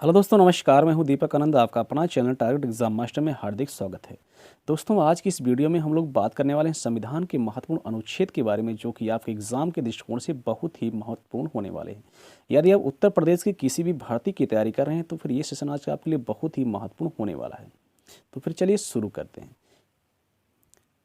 Hello दोस्तों, नमस्कार। मैं हूं दीपक आनंद। आपका अपना चैनल टारगेट एग्जाम मास्टर में हार्दिक स्वागत है। दोस्तों, आज की इस वीडियो में हम लोग बात करने वाले हैं संविधान के महत्वपूर्ण अनुच्छेद के बारे में, जो कि आपके एग्जाम के दृष्टिकोण से बहुत ही महत्वपूर्ण होने वाले हैं। यदि आप उत्तर प्रदेश की किसी भी भर्ती की तैयारी कर रहे हैं तो फिर ये सेशन आज आपके लिए बहुत ही महत्वपूर्ण होने वाला है। तो फिर चलिए शुरू करते हैं।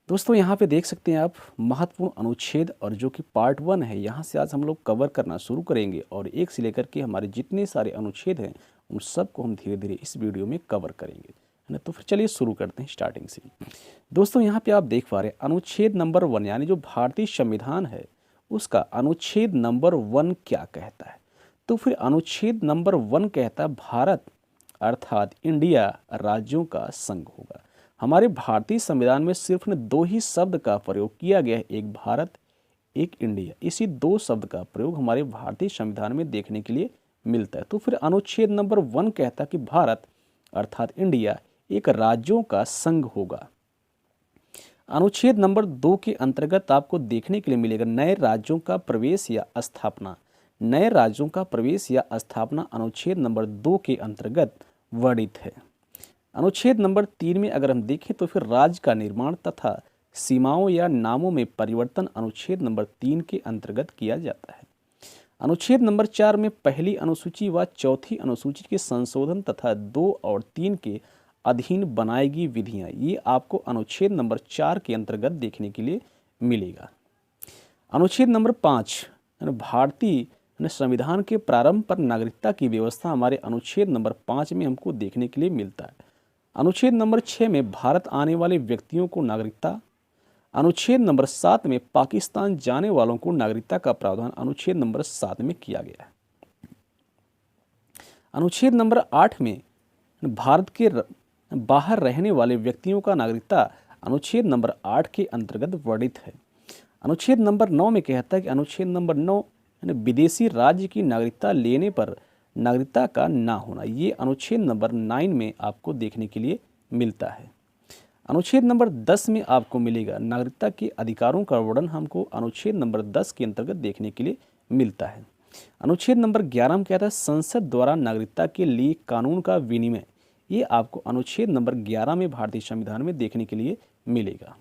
दोस्तों, यहाँ पे देख सकते हैं आप महत्वपूर्ण अनुच्छेद, और जो कि पार्ट 1 है। यहाँ से आज हम लोग कवर करना शुरू करेंगे और एक से लेकर के हमारे जितने सारे अनुच्छेद हैं उन सब को हम धीरे धीरे इस वीडियो में कवर करेंगे, है ना। तो फिर चलिए शुरू करते हैं स्टार्टिंग से। दोस्तों, यहाँ पे आप देख पा रहे हैं अनुच्छेद नंबर 1, यानी जो भारतीय संविधान है उसका अनुच्छेद नंबर 1 क्या कहता है। तो फिर अनुच्छेद नंबर 1 कहता है भारत अर्थात इंडिया राज्यों का संघ होगा। हमारे भारतीय संविधान में सिर्फ न दो ही शब्द का प्रयोग किया गया है, एक भारत एक इंडिया। इसी दो शब्द का प्रयोग हमारे भारतीय संविधान में देखने के लिए मिलता है। तो फिर अनुच्छेद नंबर 1 कहता है कि भारत अर्थात इंडिया एक राज्यों का संघ होगा। अनुच्छेद नंबर 2 के अंतर्गत आपको देखने के लिए मिलेगा नए राज्यों का प्रवेश या स्थापना। नए राज्यों का प्रवेश या स्थापना अनुच्छेद नंबर 2 के अंतर्गत वर्णित है। अनुच्छेद नंबर 3 में अगर हम देखें तो फिर राज्य का निर्माण तथा सीमाओं या नामों में परिवर्तन अनुच्छेद नंबर 3 के अंतर्गत किया जाता है। अनुच्छेद नंबर 4 में पहली अनुसूची व चौथी अनुसूची के संशोधन तथा 2 और 3 के अधीन बनाएगी विधियां, ये आपको अनुच्छेद नंबर 4 के अंतर्गत देखने के लिए मिलेगा। अनुच्छेद नंबर 5 भारतीय संविधान के प्रारंभ पर नागरिकता की व्यवस्था हमारे अनुच्छेद नंबर 5 में हमको देखने के लिए मिलता है। अनुच्छेद नंबर 6 में भारत आने वाले व्यक्तियों को नागरिकता। अनुच्छेद नंबर 7 में पाकिस्तान जाने वालों को नागरिकता का प्रावधान अनुच्छेद नंबर 7 में किया गया है। अनुच्छेद नंबर 8 में भारत के बाहर रहने वाले व्यक्तियों का नागरिकता अनुच्छेद नंबर 8 के अंतर्गत वर्णित है। अनुच्छेद नंबर 9 में कहता है कि अनुच्छेद नंबर 9 विदेशी राज्य की नागरिकता लेने पर नागरिकता का ना होना, ये अनुच्छेद नंबर 9 में आपको देखने के लिए मिलता है। अनुच्छेद नंबर 10 में आपको मिलेगा नागरिकता के अधिकारों का वर्णन, हमको अनुच्छेद नंबर 10 के अंतर्गत देखने के लिए मिलता है। अनुच्छेद नंबर 11 में कहता है संसद द्वारा नागरिकता के लिए कानून का विनिमय, ये आपको अनुच्छेद नंबर 11 में भारतीय संविधान में देखने के लिए मिलेगा।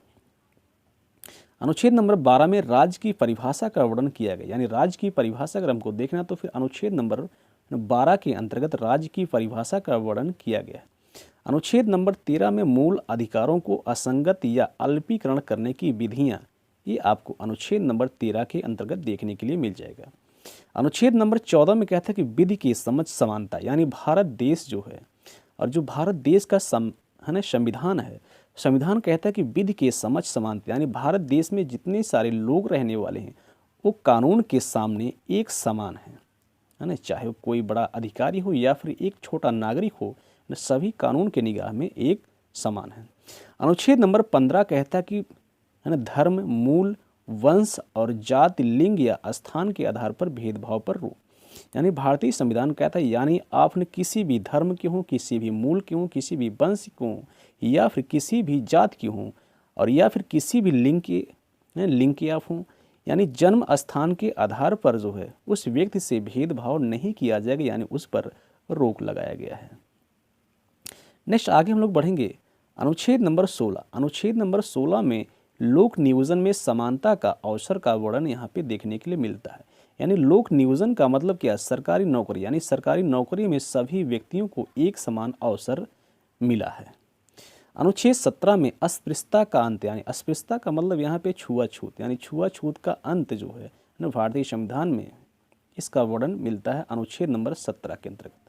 अनुच्छेद नंबर 12 में राज्य की परिभाषा का वर्णन किया गया, यानी राज्य की परिभाषा अगर हमको देखना तो फिर अनुच्छेद नंबर 12 के अंतर्गत राज्य की परिभाषा का वर्णन किया गया है। अनुच्छेद नंबर 13 में मूल अधिकारों को असंगत या अल्पीकरण करने की विधियां, ये आपको अनुच्छेद नंबर 13 के अंतर्गत देखने के लिए मिल जाएगा। अनुच्छेद नंबर 14 में कहता है कि विधि की समझ समानता, यानी भारत देश जो है और जो भारत देश का संविधान है, संविधान कहता है कि विधि के समझ समानता, यानी भारत देश में जितने सारे लोग रहने वाले हैं वो कानून के सामने एक समान है ना। चाहे वो कोई बड़ा अधिकारी हो या फिर एक छोटा नागरिक हो, सभी कानून के निगाह में एक समान है। अनुच्छेद नंबर 15 कहता है कि धर्म, मूल, वंश और जाति, लिंग या स्थान के आधार पर भेदभाव पर रोक, यानी भारतीय संविधान कहता है यानी आपने किसी भी धर्म के हों, किसी भी मूल के हों, किसी भी वंश के हों या फिर किसी भी जात के हों और या फिर किसी भी लिंग के आप हों, यानी जन्म स्थान के आधार पर जो है उस व्यक्ति से भेदभाव नहीं किया जाएगा, यानी उस पर रोक लगाया गया है। नेक्स्ट आगे हम लोग बढ़ेंगे। अनुच्छेद नंबर 16। अनुच्छेद नंबर 16 में लोक नियोजन में समानता का अवसर का वर्णन यहाँ पे देखने के लिए मिलता है। यानी लोक नियोजन का मतलब क्या, सरकारी नौकरी, यानी सरकारी नौकरी में सभी व्यक्तियों को एक समान अवसर मिला है। अनुच्छेद 17 में अस्पृश्यता का अंत, यानी अस्पृश्यता का मतलब यहाँ पे छुआछूत, यानी छुआछूत का अंत जो है भारतीय संविधान में इसका वर्णन मिलता है अनुच्छेद नंबर 17 के अंतर्गत।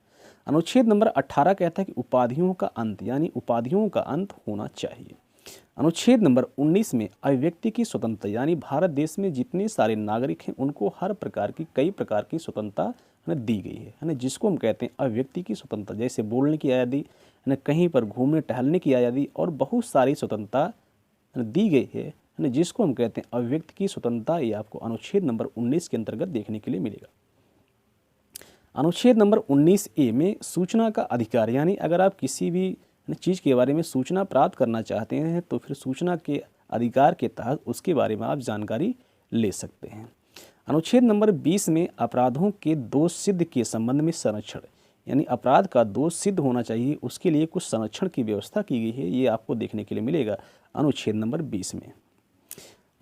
अनुच्छेद नंबर 18 कहता है कि उपाधियों का अंत, यानी उपाधियों का अंत होना चाहिए। अनुच्छेद नंबर 19 में अभिव्यक्ति की स्वतंत्रता, यानी भारत देश में जितने सारे नागरिक हैं उनको हर प्रकार की कई प्रकार की स्वतंत्रता दी गई है ना, जिसको हम कहते हैं अभिव्यक्ति की स्वतंत्रता, जैसे बोलने की आज़ादी, कहीं पर घूमने टहलने की आज़ादी और बहुत सारी स्वतंत्रता दी गई है ना, जिसको हम कहते हैं अभिव्यक्ति की स्वतंत्रता। ये आपको अनुच्छेद नंबर 19 के अंतर्गत देखने के लिए मिलेगा। अनुच्छेद नंबर 19A में सूचना का अधिकार, यानी अगर आप किसी भी चीज़ के बारे में सूचना प्राप्त करना चाहते हैं तो फिर सूचना के अधिकार के तहत उसके बारे में आप जानकारी ले सकते हैं। अनुच्छेद नंबर 20 में अपराधों के दोष सिद्ध के संबंध में संरक्षण, यानी अपराध का दोष सिद्ध होना चाहिए, उसके लिए कुछ संरक्षण की व्यवस्था की गई है, ये आपको देखने के लिए मिलेगा अनुच्छेद नंबर 20 में।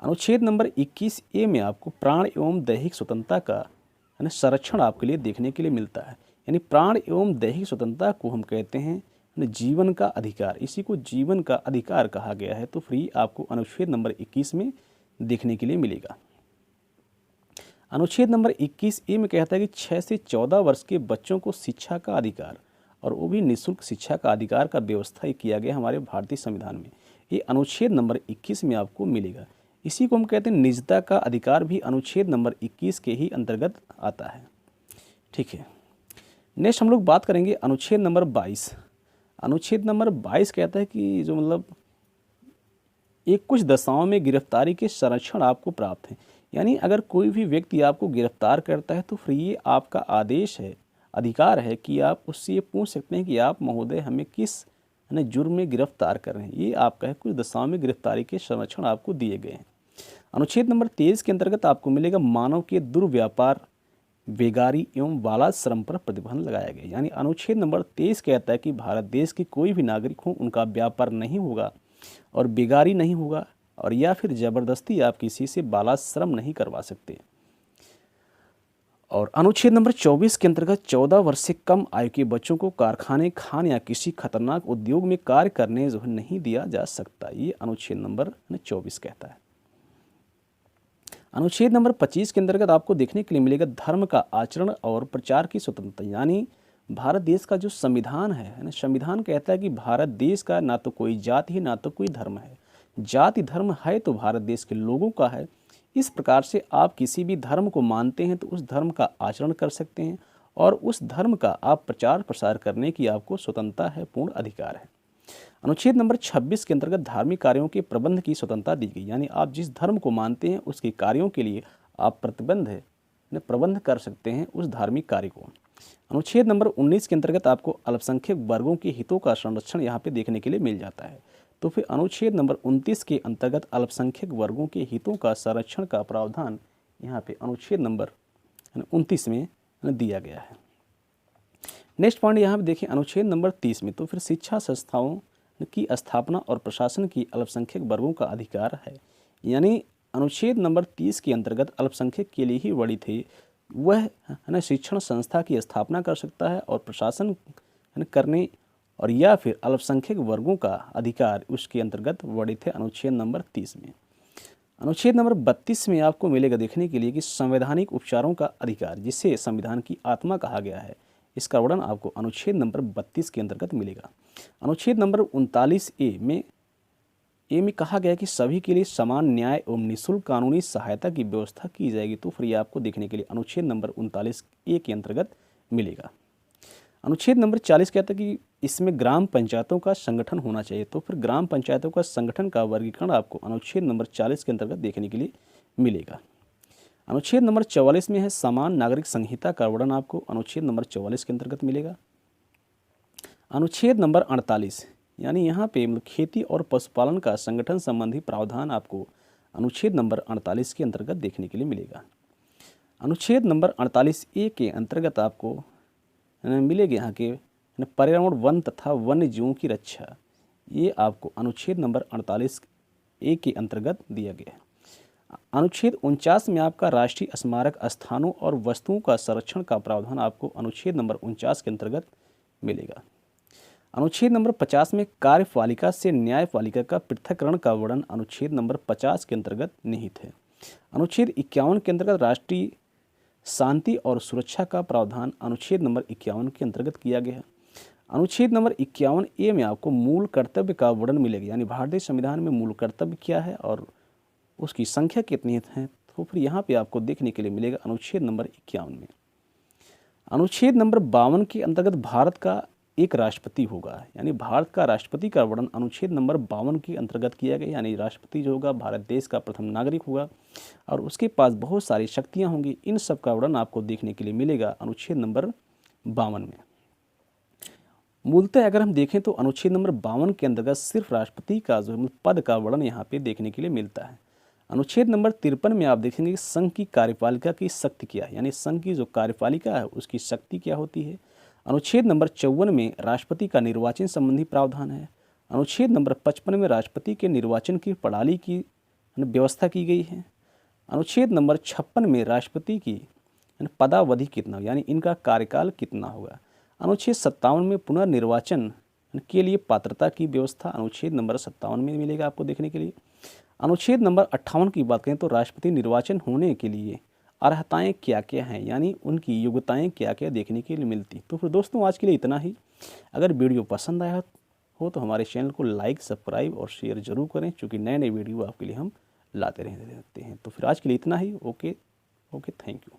अनुच्छेद नंबर 21A में आपको प्राण एवं दैहिक स्वतंत्रता का यानी संरक्षण आपके लिए देखने के लिए मिलता है। यानी प्राण एवं दैहिक स्वतंत्रता को हम कहते हैं जीवन का अधिकार, इसी को जीवन का अधिकार कहा गया है। तो फ्री आपको अनुच्छेद नंबर 21 में देखने के लिए मिलेगा। अनुच्छेद नंबर 21A में कहता है कि 6 से 14 वर्ष के बच्चों को शिक्षा का अधिकार, और वो भी निःशुल्क शिक्षा का अधिकार का व्यवस्था किया गया हमारे भारतीय संविधान में। ये अनुच्छेद नंबर 21 में आपको मिलेगा। इसी को हम कहते हैं निजता का अधिकार, भी अनुच्छेद नंबर 21 के ही अंतर्गत आता है। ठीक है, नेक्स्ट हम लोग बात करेंगे अनुच्छेद नंबर 22। अनुच्छेद नंबर 22 कहता है कि जो मतलब एक कुछ दशाओं में गिरफ्तारी के संरक्षण आपको प्राप्त है। यानी अगर कोई भी व्यक्ति आपको गिरफ्तार करता है तो फिर ये आपका आदेश है, अधिकार है कि आप उससे ये पूछ सकते हैं कि आप महोदय हमें किस जुर्म में गिरफ्तार कर रहे हैं। ये आपका है, कुछ दशाओं में गिरफ्तारी के संरक्षण आपको दिए गए हैं। अनुच्छेद नंबर 23 के अंतर्गत आपको मिलेगा मानव के दुर्व्यापार, बेगारी एवं बालात श्रम पर प्रतिबंध लगाया गया। यानी अनुच्छेद नंबर 23 कहता है कि भारत देश के कोई भी नागरिक हो, उनका व्यापार नहीं होगा और बेगारी नहीं होगा, और या फिर ज़बरदस्ती आप किसी से बालात श्रम नहीं करवा सकते। और अनुच्छेद नंबर 24 के अंतर्गत 14 वर्ष से कम आयु के बच्चों को कारखाने, खान या किसी खतरनाक उद्योग में कार्य करने जो है नहीं दिया जा सकता। ये अनुच्छेद नंबर 24 कहता है। अनुच्छेद नंबर 25 के अंतर्गत आपको देखने के लिए मिलेगा धर्म का आचरण और प्रचार की स्वतंत्रता। यानी भारत देश का जो संविधान है ना, संविधान कहता है कि भारत देश का ना तो कोई जाति है ना तो कोई धर्म है। जाति धर्म है तो भारत देश के लोगों का है। इस प्रकार से आप किसी भी धर्म को मानते हैं तो उस धर्म का आचरण कर सकते हैं और उस धर्म का आप प्रचार प्रसार करने की आपको स्वतंत्रता है, पूर्ण अधिकार है। अनुच्छेद नंबर 26 के अंतर्गत धार्मिक कार्यों के प्रबंध की स्वतंत्रता दी गई। यानी आप जिस धर्म को मानते हैं उसके कार्यों के लिए आप प्रबंध कर सकते हैं उस धार्मिक कार्य को। अनुच्छेद नंबर 19 के अंतर्गत आपको अल्पसंख्यक वर्गों के हितों का संरक्षण यहाँ पे देखने के लिए मिल जाता है। तो फिर अनुच्छेद नंबर 29 के अंतर्गत अल्पसंख्यक वर्गों के हितों का संरक्षण का प्रावधान यहाँ पे अनुच्छेद नंबर 29 में दिया गया है। नेक्स्ट पॉइंट यहाँ पे देखें अनुच्छेद नंबर 30 में, तो फिर शिक्षा संस्थाओं की स्थापना और प्रशासन की अल्पसंख्यक वर्गों का अधिकार है। यानी अनुच्छेद नंबर 30 के अंतर्गत अल्पसंख्यक के लिए ही वर्णित है, वह शिक्षण संस्था की स्थापना कर सकता है और प्रशासन करने और या फिर अल्पसंख्यक वर्गों का अधिकार उसके अंतर्गत वर्णित है अनुच्छेद नंबर 30 में। अनुच्छेद नंबर 32 में आपको मिलेगा देखने के लिए कि संवैधानिक उपचारों का अधिकार, जिसे संविधान की आत्मा कहा गया है, इसका वर्णन आपको अनुच्छेद नंबर 32 के अंतर्गत मिलेगा। अनुच्छेद नंबर 39A में कहा गया कि सभी के लिए समान न्याय एवं निःशुल्क कानूनी सहायता की व्यवस्था की जाएगी। तो फिर ये आपको देखने के लिए अनुच्छेद नंबर 39A के अंतर्गत मिलेगा। अनुच्छेद नंबर 40 कहता है कि इसमें ग्राम पंचायतों का संगठन होना चाहिए। तो फिर ग्राम पंचायतों का संगठन का वर्गीकरण आपको अनुच्छेद नंबर 40 के अंतर्गत देखने के लिए मिलेगा। अनुच्छेद नंबर 44 में है समान नागरिक संहिता का वर्णन आपको अनुच्छेद नंबर 44 के अंतर्गत मिलेगा। अनुच्छेद नंबर 48 यानी यहाँ पे खेती और पशुपालन का संगठन संबंधी प्रावधान आपको अनुच्छेद नंबर 48 के अंतर्गत देखने के लिए मिलेगा। अनुच्छेद नंबर 48A के अंतर्गत आपको मिलेगा यहाँ के पर्यावरण, वन तथा वन्य जीवों की रक्षा, ये आपको अनुच्छेद नंबर 48A के अंतर्गत दिया गया है। अनुच्छेद 49 में आपका राष्ट्रीय स्मारक स्थानों और वस्तुओं का संरक्षण का प्रावधान आपको अनुच्छेद नंबर 49 के अंतर्गत मिलेगा। अनुच्छेद नंबर 50 में कार्यपालिका से न्यायपालिका का पृथक्करण का वर्णन अनुच्छेद नंबर 50 के अंतर्गत निहित है। अनुच्छेद 51 के अंतर्गत राष्ट्रीय शांति और सुरक्षा का प्रावधान अनुच्छेद नंबर 51 के अंतर्गत किया गया है। अनुच्छेद नंबर 51A में आपको मूल कर्तव्य का वर्णन मिलेगा। यानी भारतीय संविधान में मूल कर्तव्य क्या है और उसकी संख्या कितनी है, तो फिर यहाँ पे आपको देखने के लिए मिलेगा अनुच्छेद नंबर 51 में। अनुच्छेद नंबर 52 के अंतर्गत भारत का एक राष्ट्रपति होगा। यानी भारत का राष्ट्रपति का वर्णन अनुच्छेद नंबर 52 के अंतर्गत किया गया। यानी राष्ट्रपति जो होगा भारत देश का प्रथम नागरिक होगा और उसके पास बहुत सारी शक्तियाँ होंगी। इन सब का वर्णन आपको देखने के लिए मिलेगा अनुच्छेद नंबर 52 में। मूलतः अगर हम देखें तो अनुच्छेद नंबर 52 के अंतर्गत सिर्फ राष्ट्रपति का जो पद का वर्णन यहाँ पे देखने के लिए मिलता है। अनुच्छेद नंबर 53 में आप देखेंगे कि संघ की कार्यपालिका की शक्ति क्या है। यानी संघ की जो कार्यपालिका है उसकी शक्ति क्या होती है। अनुच्छेद नंबर 54 में राष्ट्रपति का निर्वाचन संबंधी प्रावधान है। अनुच्छेद नंबर 55 में राष्ट्रपति के निर्वाचन की प्रणाली की व्यवस्था की गई है। अनुच्छेद नंबर 56 में राष्ट्रपति की पदावधि कितना यानी इनका कार्यकाल कितना होगा। अनुच्छेद 57 में पुनर्निर्वाचन के लिए पात्रता की व्यवस्था अनुच्छेद नंबर 57 में मिलेगा आपको देखने के लिए। अनुच्छेद नंबर 58 की बात करें तो राष्ट्रपति निर्वाचन होने के लिए अर्हताएं क्या क्या हैं यानी उनकी योग्यताएं क्या क्या देखने के लिए मिलती। तो फिर दोस्तों आज के लिए इतना ही। अगर वीडियो पसंद आया हो तो हमारे चैनल को लाइक, सब्सक्राइब और शेयर जरूर करें, क्योंकि नए नए वीडियो आपके लिए हम लाते रहते हैं। तो फिर आज के लिए इतना ही। Okay, thank you.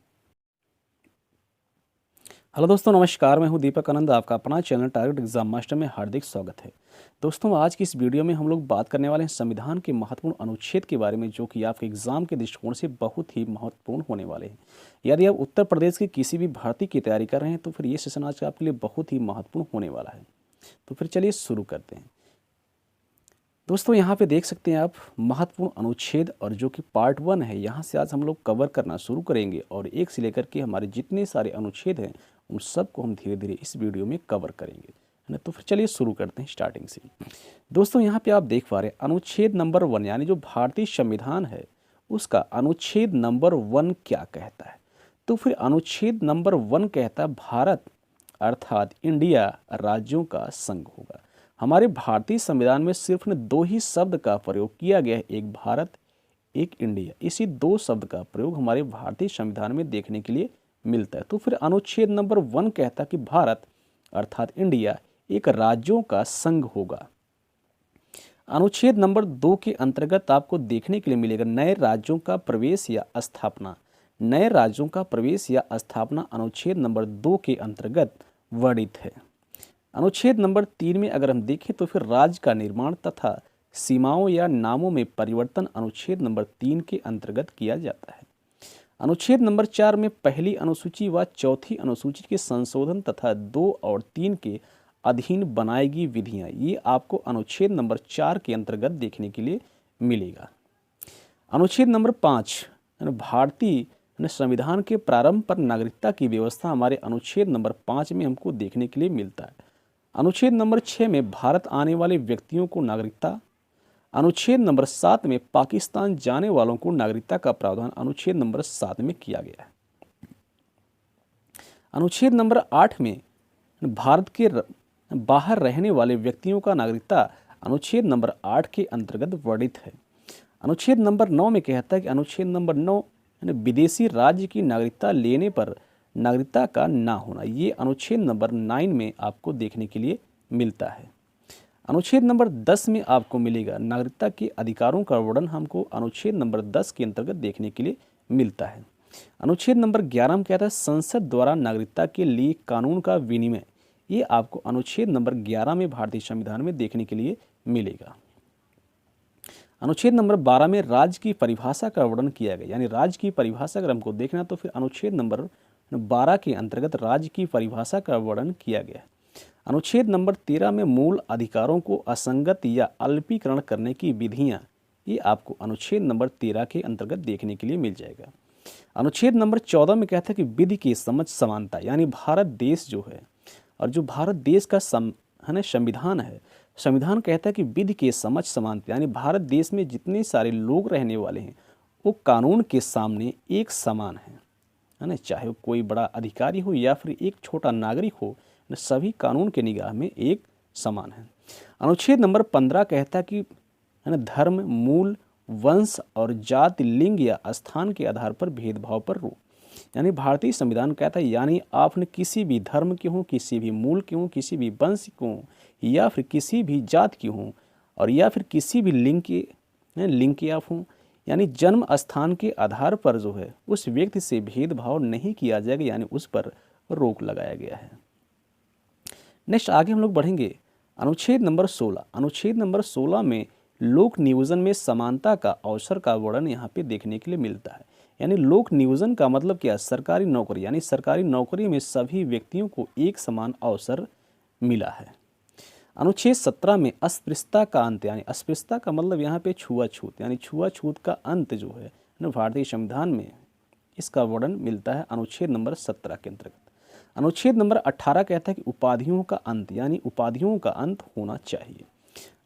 हेलो दोस्तों, नमस्कार। मैं हूं दीपक आनंद, आपका अपना चैनल टारगेट एग्जाम मास्टर में हार्दिक स्वागत है। दोस्तों आज की इस वीडियो में हम लोग बात करने वाले हैं संविधान के महत्वपूर्ण अनुच्छेद के बारे में, जो कि आपके एग्जाम के दृष्टिकोण से बहुत ही महत्वपूर्ण होने वाले हैं। यदि आप उत्तर प्रदेश की किसी भी भर्ती की तैयारी कर रहे हैं तो फिर ये सेशन आज आपके लिए बहुत ही महत्वपूर्ण होने वाला है। तो फिर चलिए शुरू करते हैं। दोस्तों यहाँ पे देख सकते हैं आप महत्वपूर्ण अनुच्छेद, और जो कि पार्ट 1 है, यहाँ से आज हम लोग कवर करना शुरू करेंगे और एक से लेकर के हमारे जितने सारे अनुच्छेद हैं उन सब को हम धीरे धीरे इस वीडियो में कवर करेंगे, है ना। तो फिर चलिए शुरू करते हैं स्टार्टिंग से। दोस्तों यहाँ पे आप देख पा रहे हैं अनुच्छेद नंबर 1 यानी जो भारतीय संविधान है उसका अनुच्छेद नंबर 1 क्या कहता है। तो फिर अनुच्छेद नंबर 1 कहता है भारत अर्थात इंडिया राज्यों का संघ होगा। हमारे भारतीय संविधान में सिर्फ 2 ही शब्द का प्रयोग किया गया है, एक भारत एक इंडिया। इसी 2 शब्द का प्रयोग हमारे भारतीय संविधान में देखने के लिए मिलता है। तो फिर अनुच्छेद नंबर 1 कहता है कि भारत अर्थात इंडिया एक राज्यों का संघ होगा। अनुच्छेद नंबर 2 के अंतर्गत आपको देखने के लिए मिलेगा नए राज्यों का प्रवेश या स्थापना। नए राज्यों का प्रवेश या स्थापना अनुच्छेद नंबर 2 के अंतर्गत वर्णित है। अनुच्छेद नंबर 3 में अगर हम देखें तो फिर राज्य का निर्माण तथा सीमाओं या नामों में परिवर्तन अनुच्छेद नंबर 3 के अंतर्गत किया जाता है। अनुच्छेद नंबर 4 में पहली अनुसूची व चौथी अनुसूची के संशोधन तथा 2 और 3 के अधीन बनाई गई विधियां, ये आपको अनुच्छेद नंबर 4 के अंतर्गत देखने के लिए मिलेगा। अनुच्छेद नंबर 5 भारतीय संविधान के प्रारंभ पर नागरिकता की व्यवस्था हमारे अनुच्छेद नंबर 5 में हमको देखने के लिए मिलता है। अनुच्छेद नंबर 6 में भारत आने वाले व्यक्तियों को नागरिकता। अनुच्छेद नंबर 7 में पाकिस्तान जाने वालों को नागरिकता का प्रावधान अनुच्छेद नंबर 7 में किया गया है। अनुच्छेद नंबर 8 में भारत के बाहर रहने वाले व्यक्तियों का नागरिकता अनुच्छेद नंबर 8 के अंतर्गत वर्णित है। अनुच्छेद नंबर 9 में कहता है कि अनुच्छेद नंबर 9 विदेशी राज्य की नागरिकता लेने पर नागरिकता का ना होना, ये अनुच्छेद नंबर 9 में आपको देखने के लिए मिलता है। अनुच्छेद नंबर 10 में आपको मिलेगा नागरिकता के अधिकारों का वर्णन, हमको अनुच्छेद नंबर 10 के अंतर्गत देखने के लिए मिलता है। अनुच्छेद नंबर 11 में कहता है संसद द्वारा नागरिकता के लिए कानून का विनिमय, ये आपको अनुच्छेद नंबर 11 में भारतीय संविधान में देखने के लिए मिलेगा। अनुच्छेद नंबर 12 में राज्य की परिभाषा का वर्णन किया गया, यानी राज्य की परिभाषा अगर हमको देखना तो फिर अनुच्छेद नंबर 12 के अंतर्गत राज्य की परिभाषा का वर्णन किया गया है। अनुच्छेद नंबर 13 में मूल अधिकारों को असंगत या अल्पीकरण करने की विधियां, ये आपको अनुच्छेद नंबर 13 के अंतर्गत देखने के लिए मिल जाएगा। अनुच्छेद नंबर 14 में कहता है कि विधि की समझ समानता, यानी भारत देश जो है और जो भारत देश का संविधान है, संविधान कहता है कि विधि के समझ समानता, यानी भारत देश में जितने सारे लोग रहने वाले हैं वो कानून के सामने एक समान है ना, चाहे वो कोई बड़ा अधिकारी हो या फिर एक छोटा नागरिक हो, सभी कानून के निगाह में एक समान है। अनुच्छेद नंबर 15 कहता है कि धर्म, मूल, वंश और जाति, लिंग या स्थान के आधार पर भेदभाव पर रोक, यानी भारतीय संविधान कहता है यानी आपने किसी भी धर्म के हों, किसी भी मूल के हों, किसी भी वंश के हों या फिर किसी भी जात के हों और या फिर किसी भी लिंग के आप हों, यानी जन्म स्थान के आधार पर जो है उस व्यक्ति से भेदभाव नहीं किया जाएगा, यानी उस पर रोक लगाया गया है। नेक्स्ट आगे हम लोग बढ़ेंगे अनुच्छेद नंबर 16। अनुच्छेद नंबर 16 में लोक नियोजन में समानता का अवसर का वर्णन यहाँ पे देखने के लिए मिलता है, यानी लोक नियोजन का मतलब क्या, सरकारी नौकरी, यानी सरकारी नौकरी में सभी व्यक्तियों को एक समान अवसर मिला है। अनुच्छेद 17 में अस्पृश्यता का अंत, यानी अस्पृश्यता का मतलब यहाँ पे छुआछूत, यानी छुआछूत का अंत जो है भारतीय संविधान में इसका वर्णन मिलता है अनुच्छेद नंबर 17 के अंतर्गत। अनुच्छेद नंबर 18 कहता है कि उपाधियों का अंत, यानी उपाधियों का अंत होना चाहिए।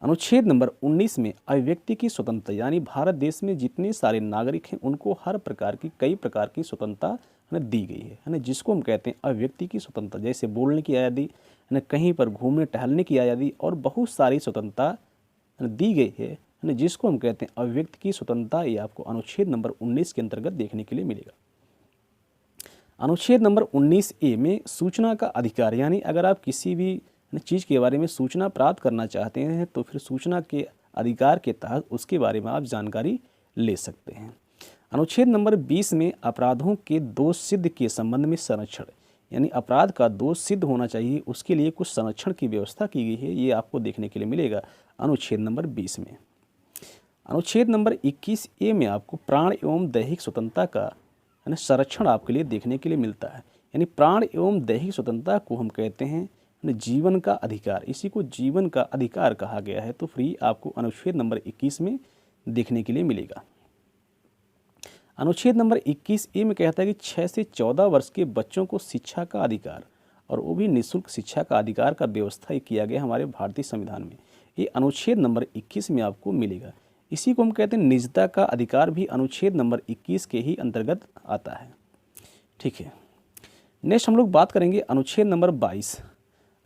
अनुच्छेद नंबर 19 में अभिव्यक्ति की स्वतंत्रता, यानी भारत देश में जितने सारे नागरिक हैं उनको हर प्रकार की, कई प्रकार की स्वतंत्रता दी गई है ना, जिसको हम कहते हैं अभिव्यक्ति की स्वतंत्रता। जैसे बोलने की आज़ादी है ना, कहीं पर घूमने टहलने की आज़ादी और बहुत सारी स्वतंत्रता दी गई है ना, जिसको हम कहते हैं अभिव्यक्ति की स्वतंत्रता। ये आपको अनुच्छेद नंबर 19 के अंतर्गत देखने के लिए मिलेगा। अनुच्छेद नंबर 19A में सूचना का अधिकार, यानी अगर आप किसी भी चीज़ के बारे में सूचना प्राप्त करना चाहते हैं तो फिर सूचना के अधिकार के तहत उसके बारे में आप जानकारी ले सकते हैं। अनुच्छेद नंबर 20 में अपराधों के दोष सिद्ध के संबंध में संरक्षण, यानी अपराध का दोष सिद्ध होना चाहिए, उसके लिए कुछ संरक्षण की व्यवस्था की गई है, ये आपको देखने के लिए मिलेगा अनुच्छेद नंबर 20 में। अनुच्छेद नंबर 21A में आपको प्राण एवं दैहिक स्वतंत्रता का संरक्षण आपके लिए देखने के लिए मिलता है। यानी प्राण एवं दैहिक स्वतंत्रता को हम कहते हैं जीवन का अधिकार, इसी को जीवन का अधिकार कहा गया है। तो फ्री आपको अनुच्छेद नंबर 21 में देखने के लिए मिलेगा। अनुच्छेद नंबर 21A में कहता है कि 6 से 14 वर्ष के बच्चों को शिक्षा का अधिकार, और वो भी निःशुल्क शिक्षा का अधिकार का व्यवस्था किया गया हमारे भारतीय संविधान में। ये अनुच्छेद नंबर 21 में आपको मिलेगा। इसी को हम कहते हैं निजता का अधिकार, भी अनुच्छेद नंबर 21 के ही अंतर्गत आता है। ठीक है, नेक्स्ट हम लोग बात करेंगे अनुच्छेद नंबर 22।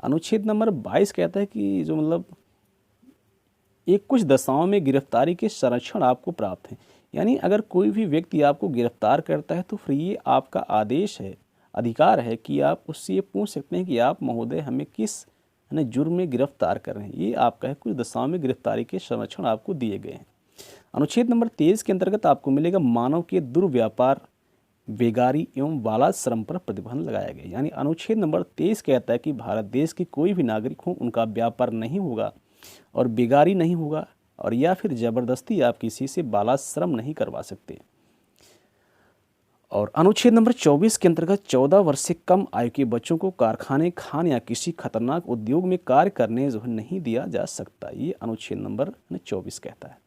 अनुच्छेद नंबर 22 कहता है कि जो मतलब एक कुछ दशाओं में गिरफ्तारी के संरक्षण आपको प्राप्त है। यानी अगर कोई भी व्यक्ति आपको गिरफ्तार करता है तो फिर ये आपका आदेश है, अधिकार है कि आप उससे ये पूछ सकते हैं कि आप महोदय हमें किस जुर्म में गिरफ्तार कर रहे हैं। ये आपका है, कुछ दशाओं में गिरफ्तारी के संरक्षण आपको दिए गए हैं। अनुच्छेद नंबर 23 के अंतर्गत आपको मिलेगा मानव के दुर्व्यापार, बेगारी एवं बालात श्रम पर प्रतिबंध लगाया गया। यानी अनुच्छेद नंबर 23 कहता है कि भारत देश के कोई भी नागरिक हो उनका व्यापार नहीं होगा और बेगारी नहीं होगा, और या फिर ज़बरदस्ती आप किसी से बालात श्रम नहीं करवा सकते। और अनुच्छेद नंबर 24 के अंतर्गत 14 वर्ष से कम आयु के बच्चों को कारखाने, खान या किसी खतरनाक उद्योग में कार्य करने जो है नहीं दिया जा सकता। ये अनुच्छेद नंबर 24 कहता है।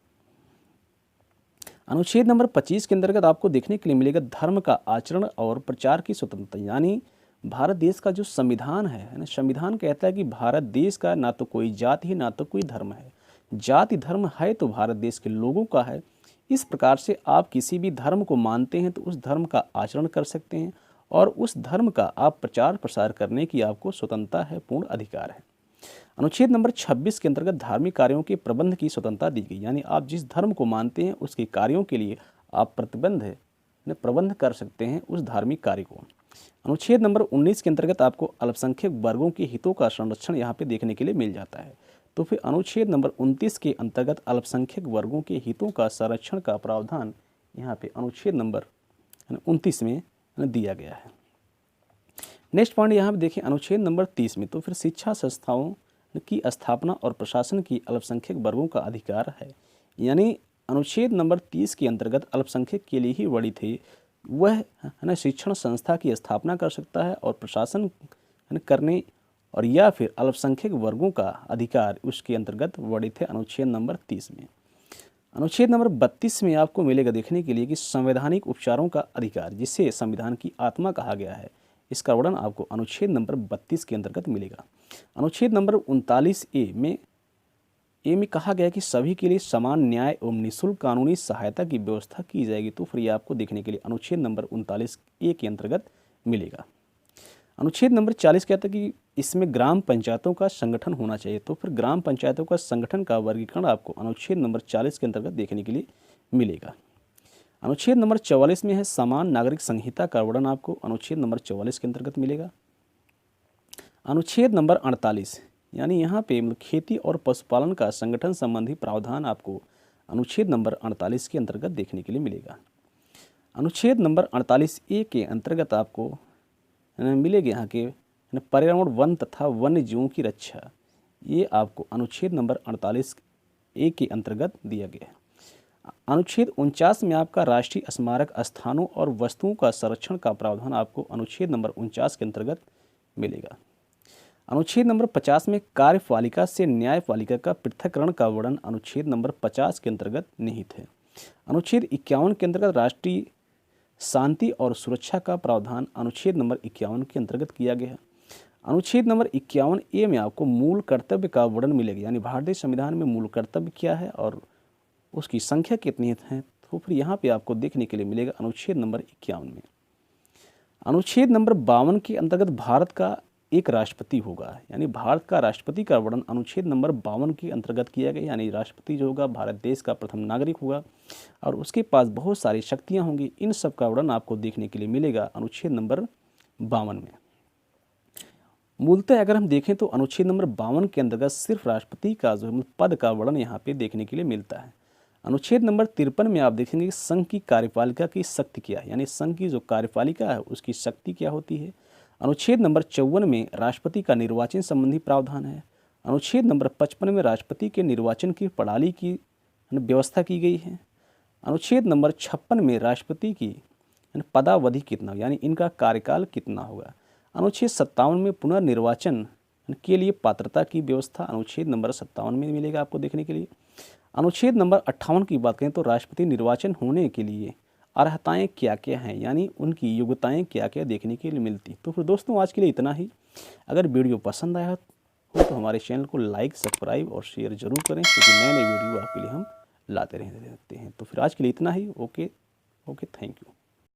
अनुच्छेद नंबर 25 के अंतर्गत आपको देखने के लिए मिलेगा धर्म का आचरण और प्रचार की स्वतंत्रता। यानी भारत देश का जो संविधान है ना, संविधान कहता है कि भारत देश का ना तो कोई जाति है ना तो कोई धर्म है। जाति धर्म है तो भारत देश के लोगों का है। इस प्रकार से आप किसी भी धर्म को मानते हैं तो उस धर्म का आचरण कर सकते हैं और उस धर्म का आप प्रचार प्रसार करने की आपको स्वतंत्रता है, पूर्ण अधिकार है। अनुच्छेद नंबर 26 के अंतर्गत धार्मिक कार्यों के प्रबंध की स्वतंत्रता दी गई। यानी आप जिस धर्म को मानते हैं उसके कार्यों के लिए आप प्रबंध कर सकते हैं उस धार्मिक कार्य को। अनुच्छेद नंबर 19 के अंतर्गत आपको अल्पसंख्यक वर्गों के हितों का संरक्षण यहाँ पे देखने के लिए मिल जाता है। तो फिर अनुच्छेद नंबर 29 के अंतर्गत अल्पसंख्यक वर्गों के हितों का संरक्षण का प्रावधान यहाँ पे अनुच्छेद नंबर 29 में दिया गया है। नेक्स्ट पॉइंट यहाँ पे देखें अनुच्छेद नंबर 30 में, तो फिर शिक्षा संस्थाओं की स्थापना और प्रशासन की अल्पसंख्यक वर्गों का अधिकार है। यानी अनुच्छेद नंबर 30 के अंतर्गत अल्पसंख्यक के लिए ही वर्णित है, वह है ना शिक्षण संस्था की स्थापना कर सकता है और प्रशासन करने, और या फिर अल्पसंख्यक वर्गों का अधिकार उसके अंतर्गत वर्णित है अनुच्छेद नंबर 30 में। अनुच्छेद नंबर 32 में आपको मिलेगा देखने के लिए कि संवैधानिक उपचारों का अधिकार, जिसे संविधान की आत्मा कहा गया है, इसका वर्णन आपको अनुच्छेद नंबर 32 के अंतर्गत मिलेगा। अनुच्छेद नंबर 39A में कहा गया कि सभी के लिए समान न्याय एवं निःशुल्क कानूनी सहायता की व्यवस्था की जाएगी। तो फिर ये आपको देखने के लिए अनुच्छेद नंबर 39A के अंतर्गत मिलेगा। अनुच्छेद नंबर 40 कहता है कि इसमें ग्राम पंचायतों का संगठन होना चाहिए। तो फिर ग्राम पंचायतों का संगठन का वर्गीकरण आपको अनुच्छेद नंबर 40 के अंतर्गत देखने के लिए मिलेगा। अनुच्छेद नंबर 44 में है समान नागरिक संहिता का वर्णन आपको अनुच्छेद नंबर 44 के अंतर्गत मिलेगा। अनुच्छेद नंबर 48 यानी यहाँ पे खेती और पशुपालन का संगठन संबंधी प्रावधान आपको अनुच्छेद नंबर 48 के अंतर्गत देखने के लिए मिलेगा। अनुच्छेद नंबर 48A के अंतर्गत आपको मिलेगा यहाँ के पर्यावरण, वन तथा वन्य जीवों की रक्षा, ये आपको अनुच्छेद नंबर 48A के अंतर्गत दिया गया है। अनुच्छेद 49 में आपका राष्ट्रीय स्मारक स्थानों और वस्तुओं का संरक्षण का प्रावधान आपको अनुच्छेद नंबर 49 के अंतर्गत मिलेगा। अनुच्छेद नंबर 50 में कार्यपालिका से न्यायपालिका का पृथक्करण का वर्णन अनुच्छेद नंबर 50 के अंतर्गत निहित है। अनुच्छेद 51 के अंतर्गत राष्ट्रीय शांति और सुरक्षा का प्रावधान अनुच्छेद नंबर 51 के अंतर्गत किया गया है। अनुच्छेद नंबर 51 ए में आपको मूल कर्तव्य का वर्णन मिलेगा, यानी भारतीय संविधान में मूल कर्तव्य क्या है और उसकी संख्या कितनी है, तो फिर यहाँ पे आपको देखने के लिए मिलेगा अनुच्छेद नंबर 51 में। अनुच्छेद नंबर 52 के अंतर्गत भारत का एक राष्ट्रपति होगा, यानी भारत का राष्ट्रपति का वर्णन अनुच्छेद नंबर 52 के अंतर्गत किया गया। यानी राष्ट्रपति जो होगा भारत देश का प्रथम नागरिक होगा और उसके पास बहुत सारी शक्तियां होंगी। इन सब का वर्णन आपको देखने के लिए मिलेगा अनुच्छेद नंबर 52 में। मूलतः अगर हम देखें तो अनुच्छेद नंबर 52 के अंतर्गत सिर्फ राष्ट्रपति का जो पद का वर्णन यहाँ पे देखने के लिए मिलता है। अनुच्छेद नंबर 53 में आप देखेंगे कि संघ की कार्यपालिका की शक्ति क्या है, यानी संघ की जो कार्यपालिका है उसकी शक्ति क्या होती है। अनुच्छेद नंबर 54 में राष्ट्रपति का निर्वाचन संबंधी प्रावधान है। अनुच्छेद नंबर 55 में राष्ट्रपति के निर्वाचन की प्रणाली की व्यवस्था की गई है। अनुच्छेद नंबर 56 में राष्ट्रपति की पदावधि कितना, यानी इनका कार्यकाल कितना होगा। अनुच्छेद 57 में पुनर्निर्वाचन के लिए पात्रता की व्यवस्था अनुच्छेद नंबर 57 में मिलेगा आपको देखने के लिए। अनुच्छेद नंबर 58 की बात करें तो राष्ट्रपति निर्वाचन होने के लिए अर्हताएं क्या क्या हैं, यानी उनकी योग्यताएं क्या क्या देखने के लिए मिलती। तो फिर दोस्तों आज के लिए इतना ही। अगर वीडियो पसंद आया हो तो हमारे चैनल को लाइक, सब्सक्राइब और शेयर जरूर करें, क्योंकि नए नए वीडियो आपके लिए हम लाते रहते हैं। तो फिर आज के लिए इतना ही। Okay, thank you.